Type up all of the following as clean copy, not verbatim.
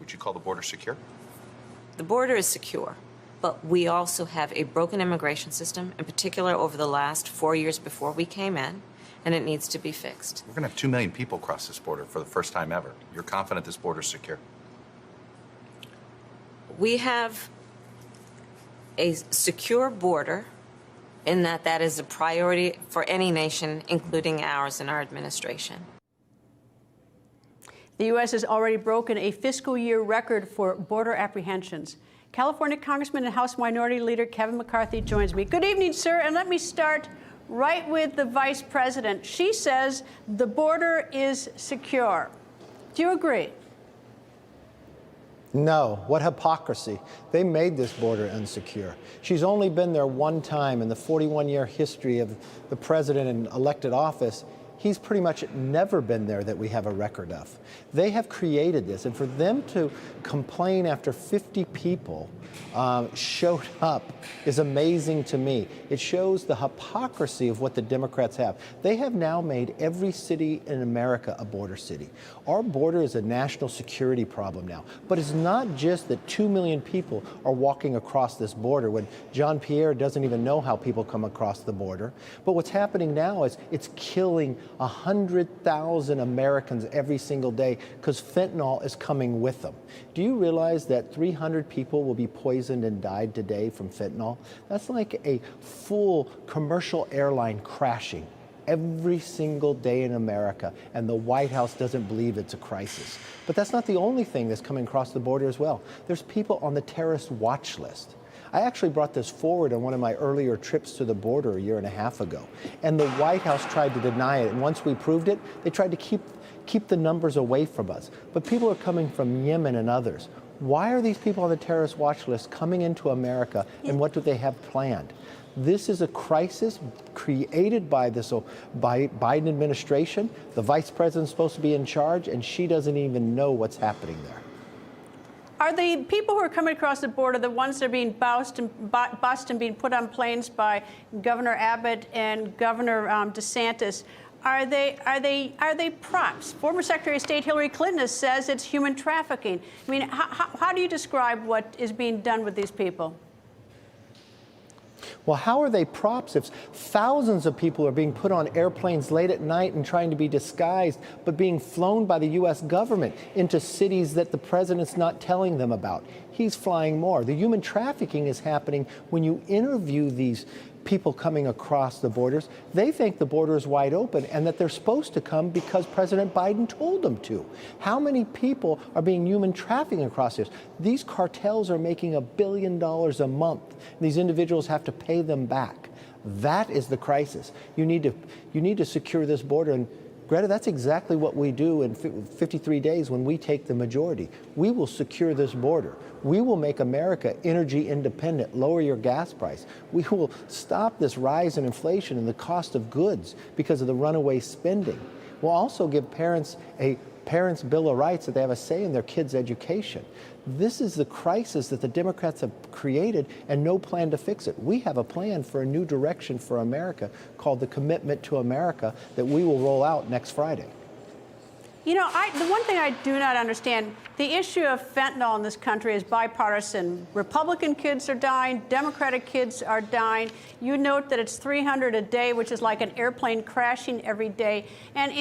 Would you call the border secure? The border is secure, but we also have a broken immigration system, in particular over the last 4 years before we came in, and it needs to be fixed. We're going to have 2 million people cross this border for the first time ever. You're confident this border is secure? We have a secure border in that is a priority for any nation, including ours and our administration. The U.S. has already broken a fiscal year record for border apprehensions. California Congressman and House Minority Leader Kevin McCarthy joins me. Good evening, sir, and let me start right with the Vice President. She says the border is secure. Do you agree? No. What hypocrisy. They made this border insecure. She's only been there one time in the 41-year history of the president in elected office. He's pretty much never been there that we have a record of. They have created this, and for them to complain after 50 people showed up is amazing to me. It shows the hypocrisy of what the Democrats have. They have now made every city in America a border city. Our border is a national security problem now, but it's not just that 2 million people are walking across this border when John Pierre doesn't even know how people come across the border. But what's happening now is it's killing 100,000 Americans every single day because fentanyl is coming with them. Do you realize that 300 people will be poisoned and died today from fentanyl? That's like a full commercial airline crashing every single day in America, and the White House doesn't believe it's a crisis. But that's not the only thing that's coming across the border as well. There's people on the terrorist watch list. I actually brought this forward on one of my earlier trips to the border a year and a half ago, and the White House tried to deny it. And once we proved it, they tried to keep the numbers away from us. But people are coming from Yemen and others. Why are these people on the terrorist watch list coming into America, and what do they have planned? This is a crisis created by this Biden administration. The vice president's supposed to be in charge, and she doesn't even know what's happening there. Are the people who are coming across the border the ones that are being bussed and being put on planes by Governor Abbott and Governor DeSantis? Are they props? Former Secretary of State Hillary Clinton says it's human trafficking. I mean, how do you describe what is being done with these people? Well, how are they props if thousands of people are being put on airplanes late at night and trying to be disguised, but being flown by the U.S. government into cities that the president's not telling them about? He's flying more. The human trafficking is happening when you interview these people coming across the borders. They think the border is wide open and that they're supposed to come because President Biden told them to. How many people are being human trafficking across this? These cartels are making $1 billion a month. These individuals have to pay them back. That is the crisis. You need to secure this border. And Greta, that's exactly what we do in 53 days when we take the majority. We will secure this border. We will make America energy independent, lower your gas price. We will stop this rise in inflation and the cost of goods because of the runaway spending. We'll also give parents a parents' bill of rights that they have a say in their kids' education. This is the crisis that the Democrats have created and no plan to fix it. We have a plan for a new direction for America called the Commitment to America that we will roll out next Friday. You know, the one thing I do not understand, the issue of fentanyl in this country is bipartisan. Republican kids are dying, Democratic kids are dying. You note that it's 300 a day, which is like an airplane crashing every day. And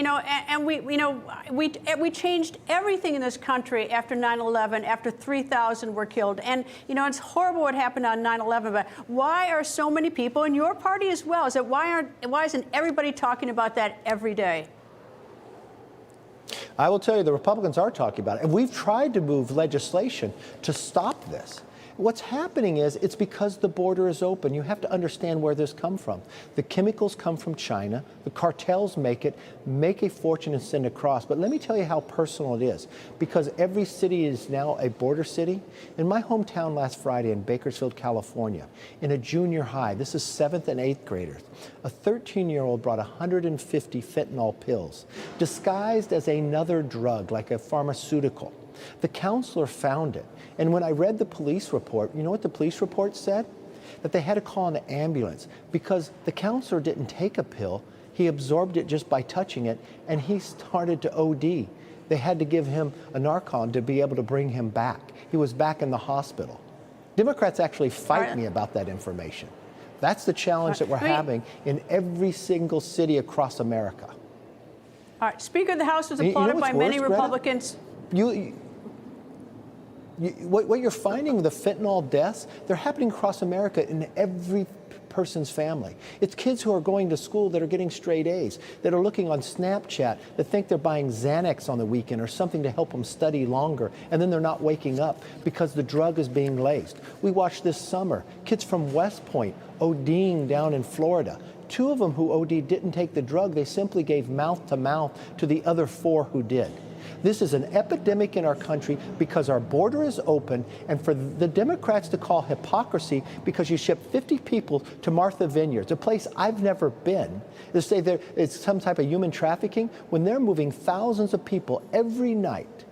we changed everything in this country after 9/11, after 3,000 were killed. And it's horrible what happened on 9/11. But why are so many people in your party as well? Why isn't everybody talking about that every day? I will tell you, the Republicans are talking about it, and we've tried to move legislation to stop this. What's happening is it's because the border is open. You have to understand where this comes from. The chemicals come from China. The cartels make a fortune and send across. But let me tell you how personal it is, because every city is now a border city. In my hometown last Friday in Bakersfield, California, in a junior high, this is 7th and 8th graders, a 13-year-old brought 150 fentanyl pills disguised as another drug, like a pharmaceutical. The counselor found it. And when I read the police report, you know what the police report said? That they had to call an ambulance because the counselor didn't take a pill. He absorbed it just by touching it, and he started to OD. They had to give him a Narcan to be able to bring him back. He was back in the hospital. Democrats actually fight me about that information. That's the challenge that we're having in every single city across America. All right, Speaker of the House was applauded by many Republicans. What you're finding with the fentanyl deaths, they're happening across America in every person's family. It's kids who are going to school that are getting straight A's, that are looking on Snapchat, that think they're buying Xanax on the weekend or something to help them study longer, and then they're not waking up because the drug is being laced. We watched this summer kids from West Point ODing down in Florida. 2 of them who OD'd didn't take the drug. They simply gave mouth to mouth to the other 4 who did. This is an epidemic in our country because our border is open, and for the Democrats to call hypocrisy because you ship 50 people to Martha Vineyards, a place I've never been, to say it's some type of human trafficking, when they're moving thousands of people every night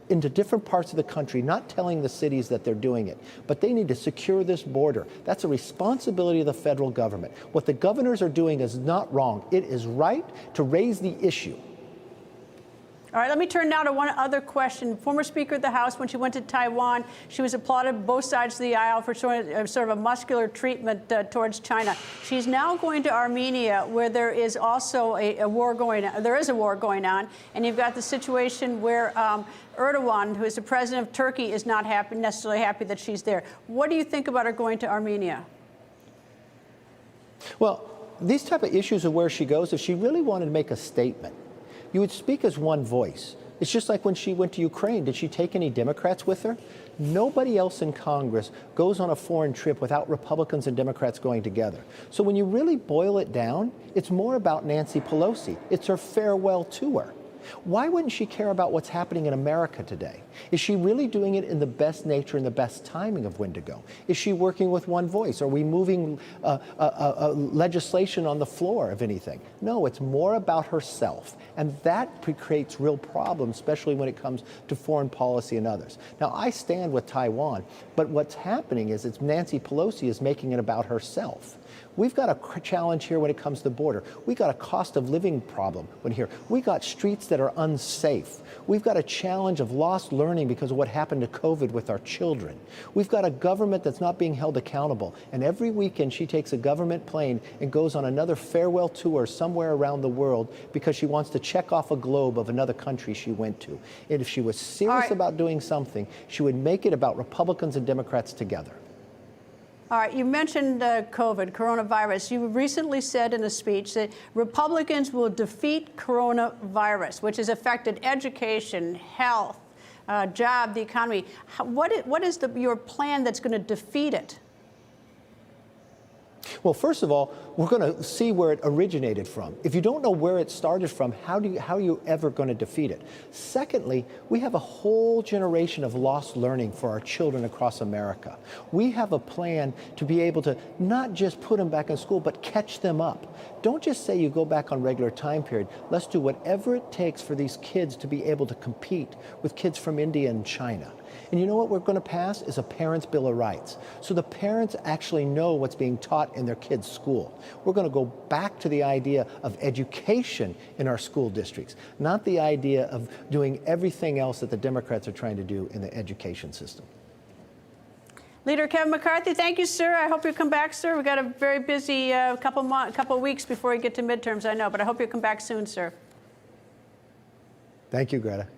into different parts of the country, not telling the cities that they're doing it. But they need to secure this border. That's a responsibility of the federal government. What the governors are doing is not wrong. It is right to raise the issue. All right, let me turn now to one other question. Former Speaker of the House, when she went to Taiwan, she was applauded both sides of the aisle for showing sort of a muscular treatment towards China. She's now going to Armenia, where there is also a war going on. There is a war going on, and you've got the situation where Erdogan, who is the president of Turkey, is not necessarily happy that she's there. What do you think about her going to Armenia? Well, these type of issues of where she goes, if she really wanted to make a statement, you would speak as one voice. It's just like when she went to Ukraine. Did she take any Democrats with her? Nobody else in Congress goes on a foreign trip without Republicans and Democrats going together. So when you really boil it down, it's more about Nancy Pelosi. It's her farewell tour. Why wouldn't she care about what's happening in America today? Is she really doing it in the best nature and the best timing of when to go? Is she working with one voice? Are we moving legislation on the floor of anything? No, it's more about herself. And that creates real problems, especially when it comes to foreign policy and others. Now, I stand with Taiwan, but what's happening is it's Nancy Pelosi is making it about herself. We've got a challenge here when it comes to the border. We've got a cost of living problem here. We've got streets that are unsafe. We've got a challenge of lost learning because of what happened to COVID with our children. We've got a government that's not being held accountable. And every weekend she takes a government plane and goes on another farewell tour somewhere around the world because she wants to check off a globe of another country she went to. And if she was serious about doing something, she would make it about Republicans and Democrats together. All right, you mentioned coronavirus. You recently said in a speech that Republicans will defeat coronavirus, which has affected education, health, job, the economy. What is your plan that's going to defeat it? Well, first of all, we're going to see where it originated from. If you don't know where it started from, how are you ever going to defeat it? Secondly, we have a whole generation of lost learning for our children across America. We have a plan to be able to not just put them back in school, but catch them up. Don't just say you go back on regular time period. Let's do whatever it takes for these kids to be able to compete with kids from India and China. And you know what we're going to pass is a Parents' Bill of Rights. So the parents actually know what's being taught in their kids' school. We're going to go back to the idea of education in our school districts, not the idea of doing everything else that the Democrats are trying to do in the education system. Leader Kevin McCarthy, thank you, sir. I hope you come back, sir. We've got a very busy couple weeks before we get to midterms, I know, but I hope you'll come back soon, sir. Thank you, Greta.